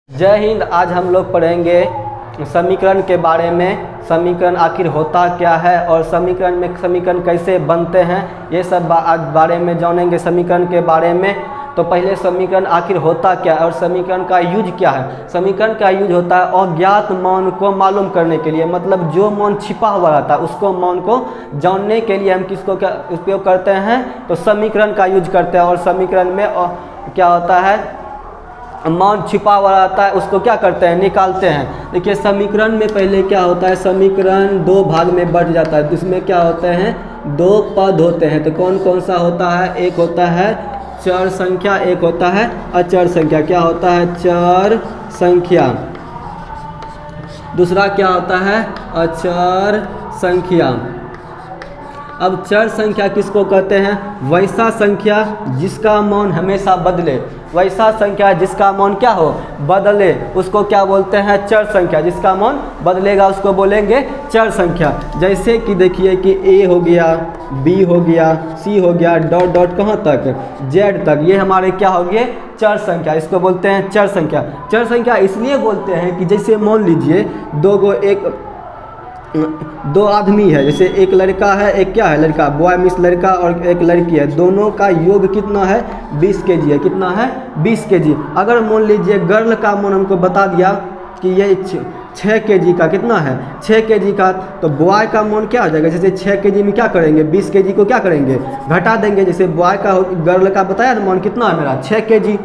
जय हिंद। आज हम लोग पढ़ेंगे समीकरण के बारे में। समीकरण आखिर होता क्या है और समीकरण कैसे बनते हैं, ये सब आज बारे में जानेंगे समीकरण के बारे में। तो पहले समीकरण आखिर होता क्या है और समीकरण का यूज क्या है। समीकरण का यूज होता है अज्ञात मान को मालूम करने के लिए, मतलब जो मान छिपा हुआ रहता है उसको मान को जानने के लिए हम किसको क्या उपयोग करते हैं, तो समीकरण का यूज करते हैं। और समीकरण में क्या होता है, मान छिपा हुआ रहता है उसको क्या करते हैं, निकालते हैं। देखिए समीकरण में पहले क्या होता है, समीकरण दो भाग में बढ़ जाता है। इसमें क्या होते हैं, दो पद होते हैं। तो कौन कौन सा होता है, एक होता है चर संख्या, एक होता है अचर संख्या। क्या होता है, चर संख्या। दूसरा क्या होता है, अचर संख्या। अब चर संख्या किसको कहते हैं, वैसा संख्या जिसका मान हमेशा बदले। वैसा संख्या जिसका मान क्या हो, बदले, उसको क्या बोलते हैं, चर संख्या। जिसका मान बदलेगा उसको बोलेंगे चर संख्या। जैसे कि देखिए कि ए हो गया, बी हो गया, सी हो गया, डॉट डॉट कहाँ तक, जेड तक, ये हमारे क्या हो गए, चर संख्या। इसको बोलते हैं चर संख्या। चर संख्या इसलिए बोलते हैं कि जैसे मान लीजिए दो आदमी है, जैसे एक लड़का है, एक क्या है, लड़का, बॉय मिस लड़का, और एक लड़की है। दोनों का योग कितना है, 20 kg है। कितना है, 20 kg। अगर मान लीजिए गर्ल का मान हमको बता दिया कि ये 6 kg का, कितना है, 6 kg का, तो बॉय का मान क्या हो जाएगा, जैसे 6 kg में क्या करेंगे, 20 kg को क्या करेंगे, घटा देंगे। जैसे बॉय का गर्ल का बताया ना मान कितना है मेरा, 6 kg।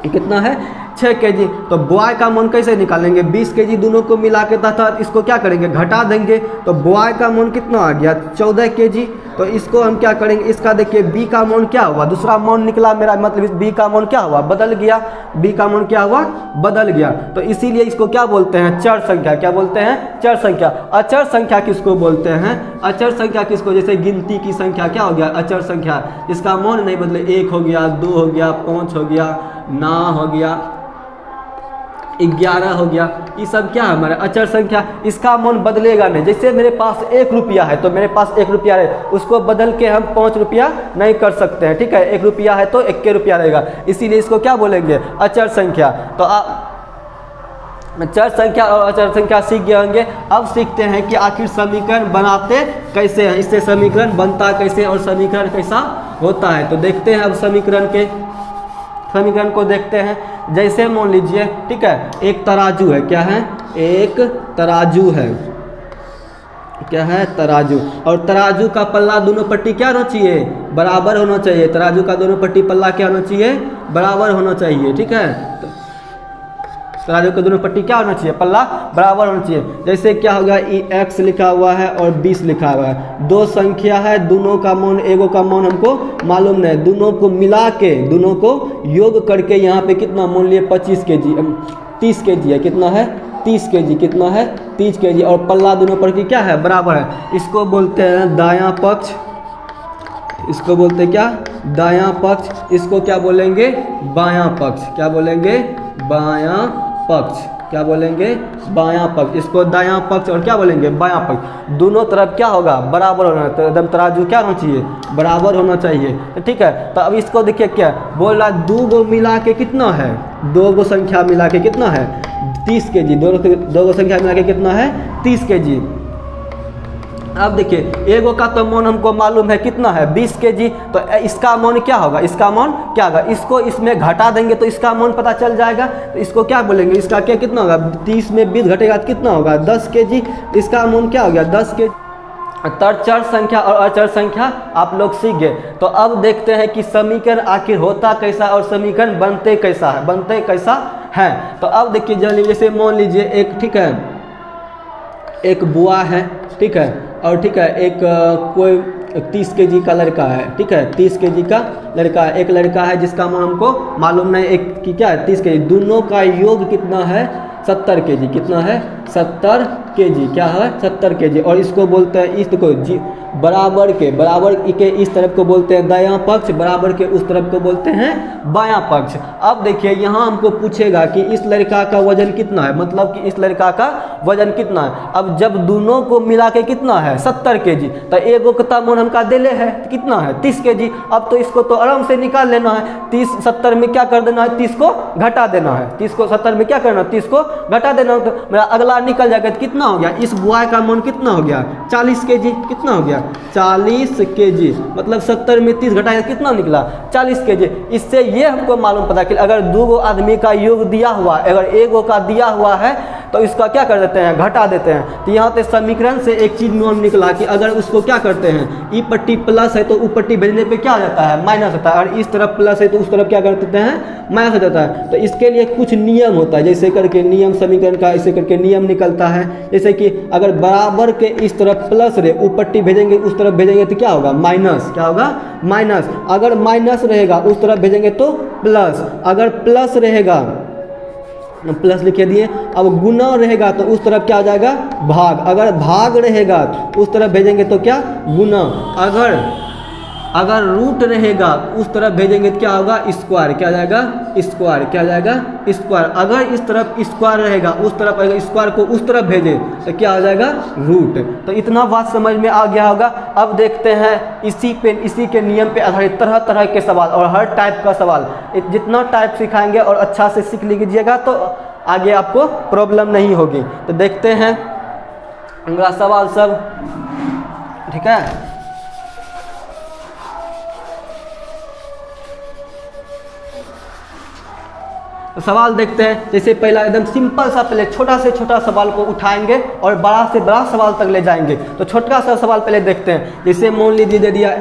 कितना है, 6 kg। तो बॉय का मान कैसे निकालेंगे, 20 kg दोनों को मिला के तथा इसको क्या करेंगे, घटा देंगे। तो बॉय का मान कितना आ गया, 14 kg। तो इसको हम क्या करेंगे, इसका देखिए बी का मान क्या हुआ, दूसरा मान निकला मेरा, मतलब इस बी का मान क्या हुआ, बदल गया। बी का मान क्या हुआ, बदल गया। तो इसीलिए इसको क्या बोलते हैं, चर संख्या। क्या बोलते हैं, चर संख्या। अचर संख्या किसको बोलते हैं, अचर संख्या किसको, जैसे गिनती की संख्या क्या हो गया, अचर संख्या। इसका मान नहीं बदले, 1 हो गया, 2 हो गया, 5 हो गया, 9 हो गया, 11 हो गया। ये सब क्या है हमारा अचर संख्या। इसका मान बदलेगा नहीं। जैसे मेरे पास 1 रुपया है, तो मेरे पास 1 रुपया है, उसको बदल के हम 5 रुपया नहीं कर सकते हैं, ठीक है। 1 रुपया है तो 1 रुपया रहेगा, इसीलिए इसको क्या बोलेंगे, अचर संख्या। तो चर संख्या और अचर संख्या सीख गए होंगे। अब सीखते हैं कि आखिर समीकरण बनाते कैसे हैं, इससे समीकरण बनता कैसे और समीकरण कैसा होता है। तो देखते हैं अब समीकरण को देखते हैं। जैसे मान लीजिए, ठीक है, एक तराजू है। क्या है, एक तराजू है। क्या है, तराजू। और तराजू का पल्ला दोनों पट्टी क्या होना चाहिए, बराबर होना चाहिए। तराजू का दोनों पट्टी पल्ला क्या होना चाहिए, बराबर होना चाहिए, ठीक है। तराजू का दोनों पट्टी क्या होना चाहिए, पल्ला बराबर होना चाहिए। जैसे क्या होगा, x लिखा हुआ है और 20 लिखा हुआ है। दो संख्या है, दोनों का मान, एगो का मान हमको मालूम नहीं, दोनों को मिला के, दोनों को योग करके यहाँ पे कितना मान लिए, 25 kg, 30 kg है। कितना है, 30 kg। कितना है, 30 kg। और पल्ला दोनों पर की क्या है, बराबर है। इसको बोलते हैं दायां पक्ष। इसको बोलते हैं क्या, दायां पक्ष। इसको क्या बोलेंगे, बायां पक्ष। क्या बोलेंगे, बायां पक्ष। क्या बोलेंगे, बायां पक्ष। इसको दायां पक्ष और क्या बोलेंगे, बायां पक्ष। दोनों तरफ क्या होगा, बराबर होना, तो एकदम तराजू क्या होना चाहिए, बराबर होना चाहिए, ठीक है। तो अब इसको देखिए क्या बोल रहा है, 2 गो मिला के कितना है, 2 गो संख्या मिला के कितना है, 30 kg। 2 गो संख्या मिला के कितना है, 30 kg। अब देखिए एगो का तो मान हमको मालूम है कितना है, 20 kg। तो इसका मान क्या होगा, इसका मान क्या होगा, इसको इसमें घटा देंगे तो इसका मान पता चल जाएगा। तो इसको क्या बोलेंगे, इसका क्या कितना होगा, 30 में 20 घटेगा तो कितना होगा, 10 kg। इसका मान क्या हो गया, 10 kg। चर संख्या और अचर संख्या आप लोग सीख गए। तो अब देखते हैं कि समीकरण आखिर होता कैसा और समीकरण बनते कैसा है। तो अब देखिए जैसे मान लीजिए एक, ठीक है, एक बुआ है, ठीक है, और ठीक है, एक कोई 30 kg का लड़का है, ठीक है, 30 kg का लड़का है। एक लड़का है जिसका मान हमको मालूम नहीं, एक की क्या है, 30 kg। दोनों का योग कितना है, 70 kg। कितना है? 70 kg। क्या है? 70 kg। और इसको बोलते हैं, इस को बराबर के इस तरफ को बोलते हैं दायां पक्ष, बराबर के उस तरफ को बोलते हैं बायां पक्ष। अब देखिए यहाँ हमको पूछेगा कि इस लड़का का वजन कितना है, मतलब कि इस लड़का का वजन कितना है। अब जब दोनों को मिला के कितना है? 70 kg। तो एगो का मोल हमका देले है कितना है? 30 kg। अब तो इसको तो आराम से निकाल लेना है। 30 70 में क्या कर देना है? 30 को घटा देना है। 30 को 70 में क्या करना है? 30 को घटा देना है। तो मेरा अगला निकल जाएगा। तो कितना हो गया? इस बॉय का मोल कितना हो गया? 40 kg। कितना हो गया? 40 kg। मतलब 70 में 30 घटाया कितना निकला? 40 kg। इससे ये हमको मालूम पता कि अगर दो आदमी का योग दिया हुआ, अगर एगो का दिया हुआ है तो इसका क्या कर देते हैं? घटा देते हैं। तो यहाँ पे समीकरण से एक चीज निकला कि अगर उसको क्या करते हैं, ई पट्टी प्लस है तो ऊ पट्टी भेजने पे क्या हो जाता है? माइनस होता है। और इस तरफ प्लस है तो उस तरफ क्या कर देते हैं? माइनस हो जाता है। तो इसके लिए कुछ नियम होता है, जैसे करके नियम समीकरण का ऐसे करके नियम निकलता है। जैसे कि अगर बराबर के इस तरफ प्लस रहे, ऊ पट्टी भेजेंगे उस तरफ भेजेंगे तो क्या होगा? माइनस। क्या होगा? माइनस। अगर माइनस रहेगा उस तरफ भेजेंगे तो प्लस। अगर प्लस रहेगा, प्लस लिखे दिए। अब गुना रहेगा तो उस तरफ क्या आ जाएगा? भाग। अगर भाग रहेगा तो उस तरफ भेजेंगे तो क्या? गुना। अगर रूट रहेगा उस तरफ भेजेंगे तो क्या होगा? स्क्वायर। क्या जाएगा? स्क्वायर। क्या जाएगा? स्क्वायर। अगर इस तरफ स्क्वायर रहेगा उस तरफ, अगर स्क्वायर को उस तरफ भेजे तो क्या हो जाएगा? रूट। तो इतना बात समझ में आ गया होगा। अब देखते हैं इसी के नियम पे आधारित तरह तरह के सवाल और हर टाइप का सवाल। जितना टाइप सिखाएंगे और अच्छा से सीख लीजिएगा तो आगे आपको प्रॉब्लम नहीं होगी। तो देखते हैं मेरा सवाल सब। ठीक है, तो सवाल देखते हैं। जैसे पहला एकदम सिंपल सा, पहले छोटा से छोटा सवाल को उठाएंगे और बड़ा से बड़ा सवाल तक ले जाएंगे। तो छोटा सा सवाल पहले देखते हैं। जैसे मान लीजिए दे दिया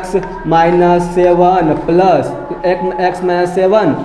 x - 7 प्लस x - 7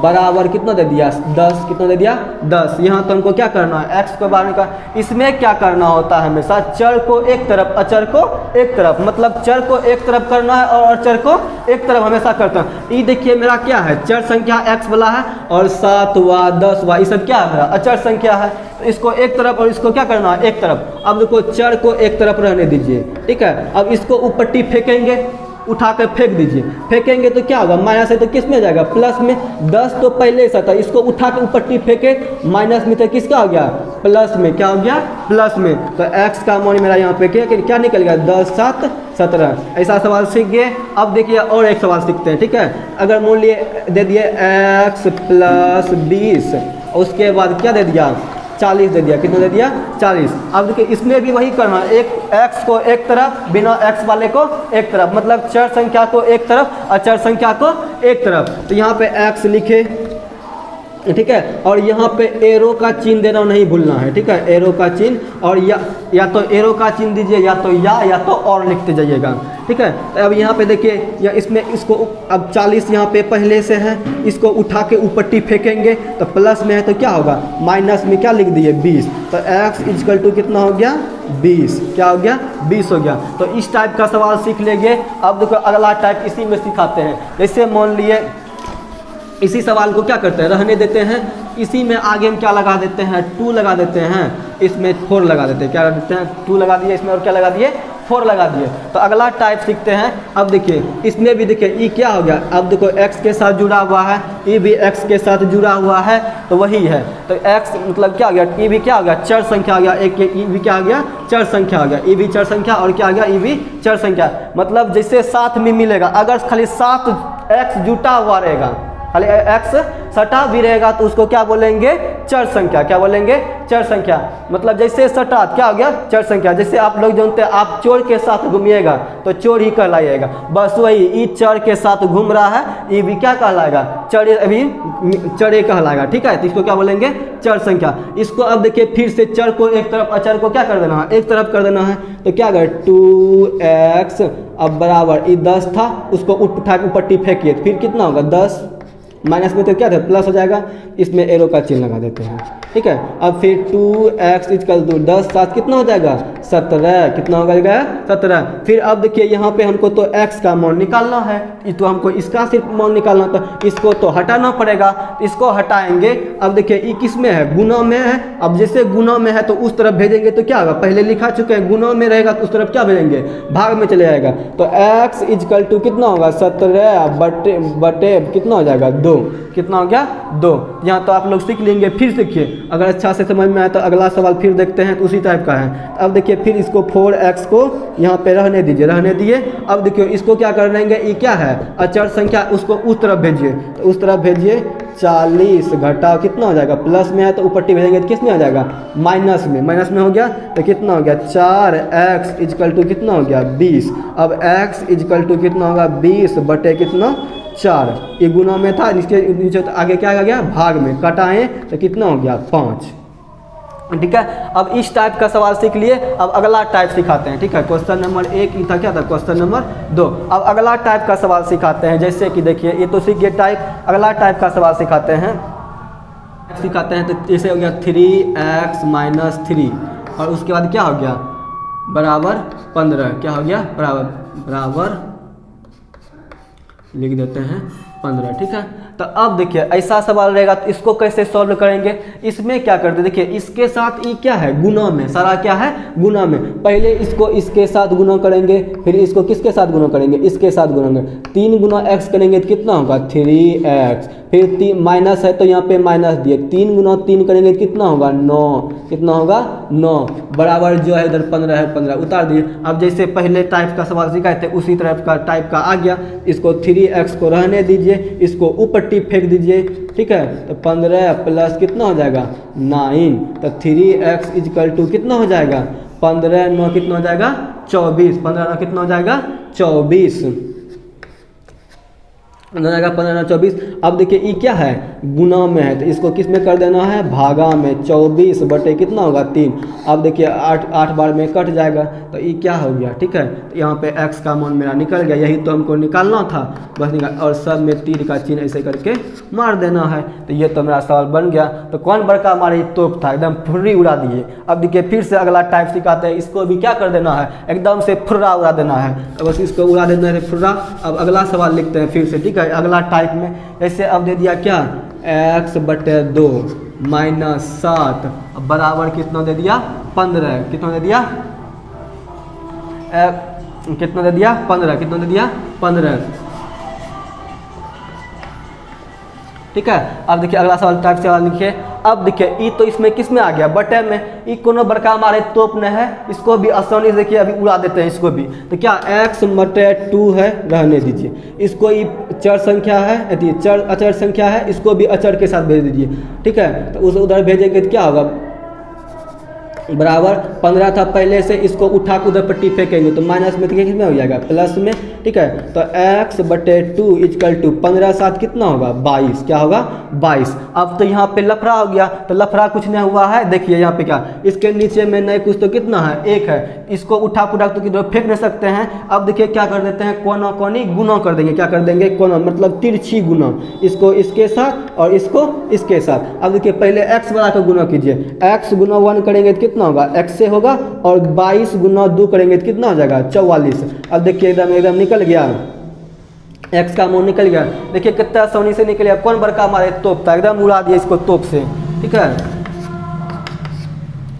बराबर कितना दे दिया? 10। कितना दे दिया? 10। यहाँ तो हमको क्या करना है? x को बाहर का। इसमें क्या करना होता है? हमेशा चर को एक तरफ, अचर को एक तरफ। मतलब चर को एक तरफ करना है और अचर को एक तरफ हमेशा करता है। ये देखिए मेरा क्या है? चर संख्या x वाला है और 7 वा 10 वा ये सब क्या है? मेरा अचर संख्या है। तो इसको एक तरफ और इसको क्या करना है? एक तरफ। अब देखो चर को एक तरफ रहने दीजिए। ठीक है, अब इसको ऊपट्टी फेंकेंगे, उठा कर फेंक दीजिए। फेंकेंगे तो क्या होगा? माइनस है तो किस में जाएगा? प्लस में। 10 तो पहले से था, इसको उठा कर ऊपट्टी फेंके माइनस में तो किसका हो गया? प्लस में। क्या हो गया? प्लस में। तो x का मान मेरा यहाँ पे क्या निकल गया? 10 7 17। ऐसा सवाल सीख गए। अब देखिए और एक सवाल सीखते हैं। ठीक है, अगर मान लिए दे दिए x + 20 और उसके बाद क्या दे दिया? 40 दे दिया। कितना दे दिया? 40। अब देखिए इसमें भी वही करना है, एक x को एक तरफ, बिना x वाले को एक तरफ। मतलब चर संख्या को एक तरफ, अचर संख्या को एक तरफ। तो यहाँ पे x लिखे। ठीक है, और यहाँ पे एरो का चिन्ह देना नहीं भूलना है। ठीक है, एरो का चिन्ह। और या तो एरो का चिन्ह दीजिए या तो और लिखते जाइएगा। ठीक है, तो अब यहाँ पे देखिए या इसमें इसको अब 40 यहाँ पे पहले से है, इसको उठा के ऊपट्टी फेंकेंगे तो प्लस में है तो क्या होगा? माइनस में क्या लिख दिए? 20। तो x = कितना हो गया? 20। क्या हो गया? 20 हो गया। तो इस टाइप का सवाल सीख लेंगे। अब देखो अगला टाइप इसी में सिखाते हैं। जैसे मान लिए इसी सवाल को क्या करते हैं? रहने देते हैं। इसी में आगे हम क्या लगा देते हैं? 2 लगा देते हैं। इसमें 4 लगा देते हैं। क्या लगा देते हैं? 2 लगा दिए। इसमें और क्या लगा दिए? 4 लगा दिए। तो अगला टाइप सीखते हैं। अब देखिए इसमें भी देखिए ई क्या हो गया? अब देखो x के साथ जुड़ा हुआ है, ई भी x के साथ जुड़ा हुआ है तो वही है। तो x मतलब क्या हो गया? ई भी क्या हो गया? चर संख्या आ गया। एक ई भी क्या आ गया? चर संख्या आ गया। ई भी चर संख्या और क्या आ गया? ई भी चर संख्या। मतलब जैसे साथ में मिलेगा, अगर खाली साथ x जुटा हुआ रहेगा, खाली x सटा भी रहेगा तो उसको क्या बोलेंगे? चर संख्या। क्या बोलेंगे? चर संख्या। मतलब जैसे सटा क्या हो गया? चर संख्या। जैसे आप लोग जानते हैं, आप चोर के साथ घूमिएगा तो चोर ही कहलाइएगा। बस वही ई चर के साथ घूम रहा है, ये भी क्या कहलाएगा? चरे। अभी चरे कहलाएगा। ठीक है, तो इसको क्या बोलेंगे? चर संख्या। इसको अब देखिए फिर से चर को एक तरफ, अचर को क्या कर देना है? एक तरफ कर देना है। तो क्या कर 2x अब बराबर ये 10 था, उसको उठा के ऊपट्टी फेंकिए फिर कितना होगा? 10 माइनस में तो क्या था? प्लस हो जाएगा। इसमें एरो का चिन्ह लगा देते हैं। ठीक है। अब फिर 2x इक्वल टू 10 7 कितना हो जाएगा 17, कितना हो जाएगा 17। फिर अब देखिए यहाँ पे हमको तो x का मान निकालना है, तो हमको इसका सिर्फ मान निकालना, तो इसको तो हटाना पड़ेगा, इसको हटाएंगे। अब देखिए ये किस में है, गुना में है। अब जैसे गुना में है तो उस तरफ भेजेंगे तो क्या होगा, पहले लिखा चुके हैं गुना में रहेगा तो उस तरफ क्या भेजेंगे, भाग में चले जाएगा। तो x इक्वल टू कितना होगा 17 बटे कितना हो जाएगा 2, कितना हो गया 2। यहाँ तो आप लोग सीख लेंगे, फिर सीखिए, अगर अच्छा से समझ में आए तो अगला सवाल फिर देखते हैं तो उसी टाइप का है। अब देखिए फिर इसको 4x को यहाँ पे रहने दीजिए, रहने दिए। अब देखिए इसको क्या कर देंगे, ये क्या है अचर संख्या, उसको उस तरफ भेजिए, तो उस तरफ भेजिए 40 घटा कितना हो जाएगा, प्लस में है तो ऊपर टी भेजेंगे तो किस में आ जाएगा माइनस में, माइनस में हो गया तो कितना हो गया 4x इक्वल टू कितना हो गया 20। अब x इक्वल टू कितना होगा 20 बटे कितना 4, ये गुना में था, इसके नीचे तो आगे क्या आ गया भाग में, कटाएं तो कितना हो गया 5। ठीक है। अब इस टाइप का सवाल सीख लिए, अब अगला टाइप सिखाते हैं। ठीक है, क्वेश्चन नंबर 1 ही था, क्या था क्वेश्चन नंबर 2। अब अगला टाइप का सवाल सिखाते हैं, जैसे कि देखिए ये तो सीख गए टाइप, अगला टाइप का सवाल सिखाते हैं तो जैसे हो गया 3x माइनस 3 और उसके बाद क्या हो गया बराबर 15, क्या हो गया बराबर लिख देते हैं 15। ठीक है, तो अब देखिए ऐसा सवाल रहेगा तो इसको कैसे सॉल्व करेंगे, इसमें क्या करते हैं, देखिए इसके साथ ये क्या है गुना में, सारा क्या है गुना में। पहले इसको इसके साथ गुना करेंगे, फिर इसको किसके साथ गुना करेंगे, इसके साथ गुना करेंगे, 3 गुना x करेंगे तो कितना होगा 3x, फिर माइनस है तो यहाँ पे माइनस दिए, 3 गुना 3 करेंगे तो कितना होगा 9, कितना होगा 9 बराबर जो है इधर 15 है 15 उतार दिए। अब जैसे पहले टाइप का सवाल सिखाए थे उसी तरह का टाइप का आ गया, इसको 3x को रहने दीजिए, इसको ऊपर टिप फेंक दीजिए। ठीक है, तो 15 प्लस कितना हो जाएगा 9, तो 3x इक्वल टू कितना हो जाएगा 15 9 कितना हो जाएगा 24, 15 9 कितना हो जाएगा 24, 15 9 24। अब देखिए ये क्या है गुना में है तो इसको किस में कर देना है भागा में, 24 बटे कितना होगा 3। अब देखिए 8 बार में कट जाएगा तो ये क्या हो गया। ठीक है, तो यहाँ पे x का मान मेरा निकल गया, यही तो हमको निकालना था बस निकाल, और सब में तीर का चिन्ह ऐसे करके मार देना है। तो ये तो मेरा सवाल बन गया। तो कौन बड़का हमारे तोप था, एकदम फुर्री उड़ा दिए। अब देखिए फिर से अगला टाइप सिखाते हैं, इसको भी क्या कर देना है एकदम से फुर्रा उड़ा देना है, तो बस इसको उड़ा देना है फुर्रा। अब अगला सवाल लिखते हैं फिर से। ठीक है, अगला टाइप में ऐसे अब दे दिया क्या x बटे 2 माइनस 7 बराबर कितना दे दिया 15, कितना दे दिया कितना दे दिया 15, कितना दे दिया 15। ठीक है, अब देखिए अगला सवाल टाइप सवाल लिखिए। अब देखिए ई तो इसमें किस में आ गया बटे में, ई कोनो बड़का हमारे तोप में है, इसको भी आसानी से देखिए अभी उड़ा देते हैं इसको भी। तो क्या x बटे 2 है रहने दीजिए, इसको ई चर संख्या है चर अचर संख्या है, इसको भी अचर के साथ भेज दीजिए। ठीक है, तो उसे उधर भेजेंगे तो क्या होगा बराबर 15 था पहले से, इसको उठा के उधर पट्टी फेंकेंगे तो माइनस में किस में हो जाएगा प्लस में। ठीक है, तो x बटे 2 इक्वल टू 15 7 कितना होगा 22, क्या होगा 22। अब तो यहाँ पे लफड़ा हो गया, तो लफड़ा कुछ नहीं हुआ है, देखिए यहाँ पे क्या इसके नीचे में नहीं कुछ तो कितना है 1 है, इसको उठा पुठा तो किधर फेंक नहीं सकते हैं। अब देखिए क्या कर देते हैं कोना कोनी गुना कर देंगे, क्या कर देंगे कोना मतलब तिरछी गुना, इसको इसके साथ और इसको इसके साथ। अब देखिए पहले x बना कर गुना कीजिए, x गुना 1 करेंगे तो कितना होगा x से होगा, और 22 गुना 2 करेंगे तो कितना हो जाएगा 44। अब देखिए एकदम निकल गया, x का मान निकल गया। देखिए कितना आसानी से निकल गया, कौन बड़का हमारे तोप था, एकदम उड़ा दिया इसको तोप से। ठीक है,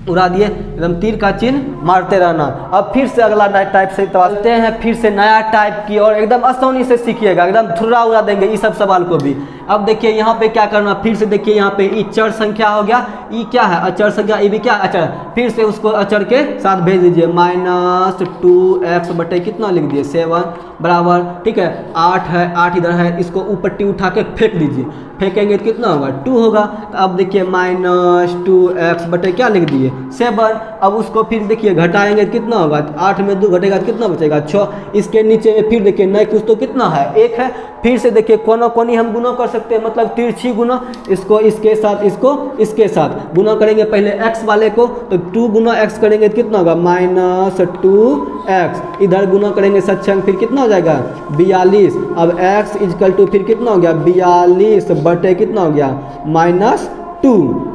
उड़ा दिए, एकदम तीर का चिन्ह मारते रहना। अब फिर से अगला नया टाइप से तवालते हैं, फिर से नया टाइप की और एकदम आसानी से सीखिएगा, एकदम थुर्रा उड़ा देंगे इस सब सवाल को भी। अब देखिए यहाँ पे क्या करना, फिर से देखिए यहाँ पे ई चर संख्या हो गया, ई क्या है अचर संख्या, ई भी क्या अचर, फिर से उसको अचर के साथ भेज दीजिए माइनस 2x बटे कितना लिख दिए 7 बराबर। ठीक है, 8 है 8 इधर है, इसको ऊपर टी उठा के फेंक दीजिए, फेंकेंगे तो कितना होगा 2 होगा। तो अब देखिए माइनस 2x बटे क्या लिख दिए 7। अब उसको फिर देखिए घटाएंगे तो कितना होगा, 8 में 2 घटेगा तो कितना बचेगा 6। इसके नीचे में फिर देखिए नए कुछ तो कितना है 1 है, फिर से देखिए कोना कोनी हम गुना कर सकते हैं, मतलब तिरछी गुना, इसको इसके साथ इसको इसके साथ गुना करेंगे पहले x वाले को, तो 2 गुना x करेंगे तो कितना होगा माइनस 2x, इधर गुना करेंगे सक्षम फिर कितना हो जाएगा 42। अब x इक्वल टू फिर कितना हो गया 42 बटे कितना हो गया माइनस 2,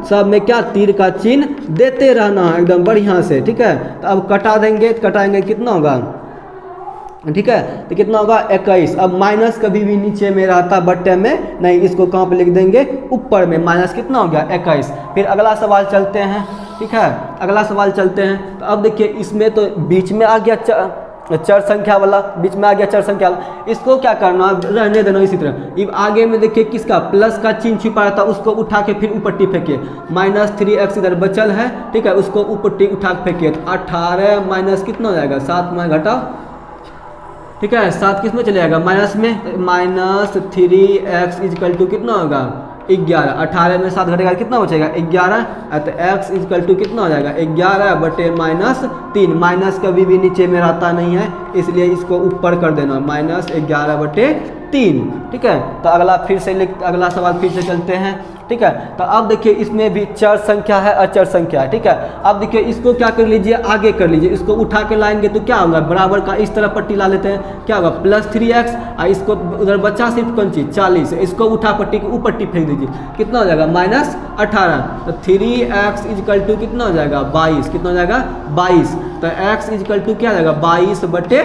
सब में क्या तीर का चिन्ह देते रहना है एकदम बढ़िया से, ठीक है। तो अब कटा देंगे, कटाएंगे कितना होगा, ठीक है, तो कितना होगा 21। अब माइनस कभी भी नीचे में रहता बट्टे में नहीं, इसको कहाँ पे लिख देंगे ऊपर में, माइनस कितना हो गया 21। फिर अगला सवाल चलते हैं, ठीक है, अगला सवाल चलते हैं। तो अब देखिए इसमें तो बीच में आ गया चर संख्या वाला, बीच में आ गया चर संख्या वाला, इसको क्या करना, रहने देना इसी तरह। अब आगे में देखिए किसका प्लस का चिन्ह छिपा रहता, उसको उठा के फिर ऊपर टी फेंकिए, -3x इधर बचल है, ठीक है, उसको ऊपर टी उठा के फेंकिए, तो 18 माइनस कितना हो जाएगा 7 में घटाओ, ठीक है, 7 किस में चले जाएगा माइनस में, -3x इजकल टू कितना होगा 11, 18 में 7 घटेगा कितना बचेगा 11, तो x इजकल टू कितना हो जाएगा 11 बटे -3, माइनस कभी भी नीचे में रहता नहीं है इसलिए इसको ऊपर कर देना, -11 बटे 3, ठीक है। तो अगला फिर से अगला सवाल फिर से चलते हैं, ठीक है। तो अब देखिए इसमें भी चर संख्या है अचर संख्या है, ठीक है। अब देखिए इसको क्या कर लीजिए, आगे कर लीजिए, इसको उठा के लाएंगे तो क्या होगा, बराबर का इस तरह पट्टी ला लेते हैं, क्या होगा +3x, और इसको उधर बचा सिर्फ कौन चीज 40, इसको उठा पट्टी के ऊपर टी फेंक दीजिए, कितना हो जाएगा -18, तो 3x इजकल टू कितना हो जाएगा 22, कितना हो जाएगा 22, तो x इजकल टू क्या हो जाएगा 22 बटे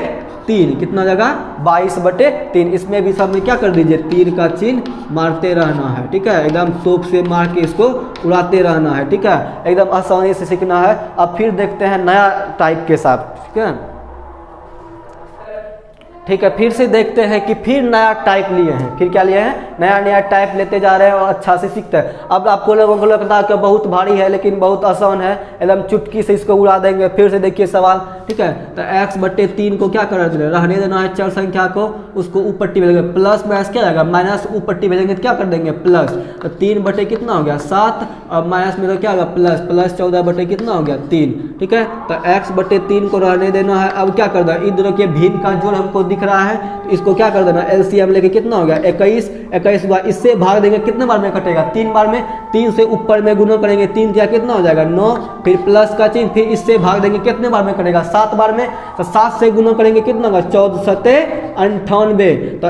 3, कितना हो जाएगा 22 बटे 3। इसमें भी सब में क्या कर दीजिए, तीर का चिन्ह मारते रहना है, ठीक है, एकदम तोप से मार के इसको उड़ाते रहना है, ठीक है, एकदम आसानी से सीखना है। अब फिर देखते हैं नया टाइप के साथ, ठीक है, ठीक है, फिर से देखते हैं कि फिर नया टाइप लिए हैं, फिर क्या लिए हैं, नया टाइप लेते जा रहे हैं और अच्छा से सीखते हैं। अब आपको लोगों को लगता है कि बहुत भारी है लेकिन बहुत आसान है, एकदम चुटकी से इसको उड़ा देंगे। फिर से देखिए सवाल, ठीक है, तो x बटे 3 को क्या कर रहने देना है चर संख्या को, उसको ऊपर टी भेजेंगे, प्लस माइनस क्या जाएगा माइनस, ऊपर टी भेजेंगे तो क्या कर देंगे प्लस, तो 3 बटे कितना हो गया 7, और माइनस में तो क्या होगा प्लस 14 बटे कितना हो गया 3, ठीक है। तो x बटे 3 को रहने देना है। अब क्या कर देना, इन दोनों के भिन्न का जोड़ हमको दिख रहा है तो इसको क्या कर देना, एलसीएम लेके कितना हो गया 21 बार, इससे भाग देंगे कितने बार में कटेगा 3 बार में, 3 से ऊपर में गुना करेंगे, 3 क्या कितना हो जाएगा 9, फिर प्लस का चिन्ह, फिर इससे भाग देंगे कितने बार में कटेगा 7 बार में, तो 7 से गुना करेंगे कितना होगा 14 सते 98, तो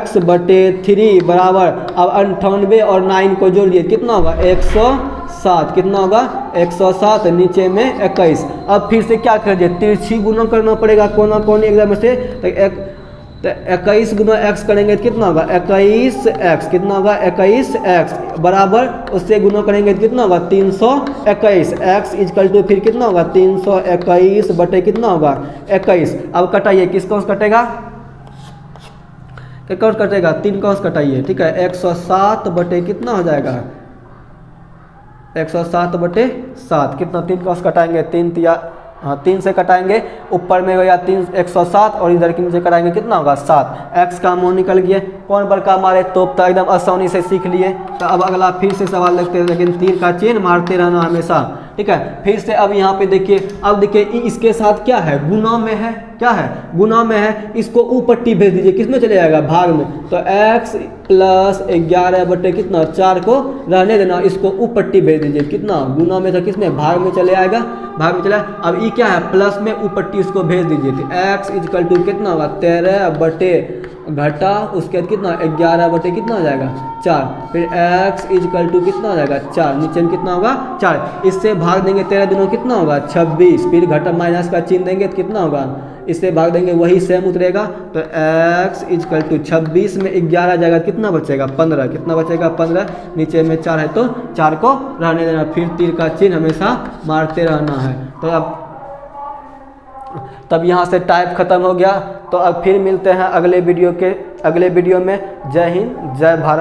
x बटे 3 बराबर, अब 98 और 9 को जोड़ लिए कितना होगा 107, कितना होगा 107, नीचे में 21। अब फिर से क्या कर दिए, तिरछी गुना करना पड़ेगा कोना कोनी एकदम से, तो 21 गुना x करेंगे तो कितना होगा 21x, कितना होगा 21x बराबर, उससे गुना करेंगे तो कितना होगा 321, x इजकल टू फिर कितना होगा 321 बटे कितना होगा 21। अब कटाइए, किस कौन कटेगा, कौन कटेगा 3 कौन कटाइए, ठीक है, 107 बटे कितना हो जाएगा 107 बटे 7, कितना 3 कौन कटाएंगे 3 से कटाएंगे, ऊपर में होगा 107 और इधर के नीचे कराएंगे कितना होगा 7, x का मुँह निकल गया, कौन बड़का मारे तोपता, एकदम आसानी से सीख लिए। तो अब अगला फिर से सवाल देखते हैं, लेकिन तीर का चिन्ह मारते रहना हमेशा, ठीक है। फिर से अब यहाँ पे देखिए, अब देखिए इसके साथ क्या है, गुना में है, क्या है गुना में है, इसको ऊपर टी भेज दीजिए, किस में चले जाएगा भाग में, तो x प्लस 11 बटे कितना 4 को रहने देना, इसको ऊपर टी भेज दीजिए, कितना गुना में था किसमें भाग में चले आएगा, भाग में चला। अब ये क्या है प्लस में ऊपर टी इसको भेज दीजिए, तो x इजकल टू कितना होगा 13 बटे घटा उसके बाद कितना 11 बटे कितना हो जाएगा 4, फिर x इजकल टू कितना हो जाएगा 4, नीचे में कितना होगा 4, इससे भाग देंगे 13 दिनों कितना होगा 26, फिर घटा माइनस का चिन्ह देंगे तो कितना होगा, इससे भाग देंगे वही सेम उतरेगा, तो x इजकल टू 26 में 11 जाएगा कितना बचेगा 15, कितना बचेगा 15, नीचे में 4 है तो 4 को रहने देना, फिर तीर का चिन्ह हमेशा मारते रहना है। तो अब तब यहाँ से टाइप खत्म हो गया। तो अब फिर मिलते हैं अगले वीडियो में। जय हिंद, जय भारत।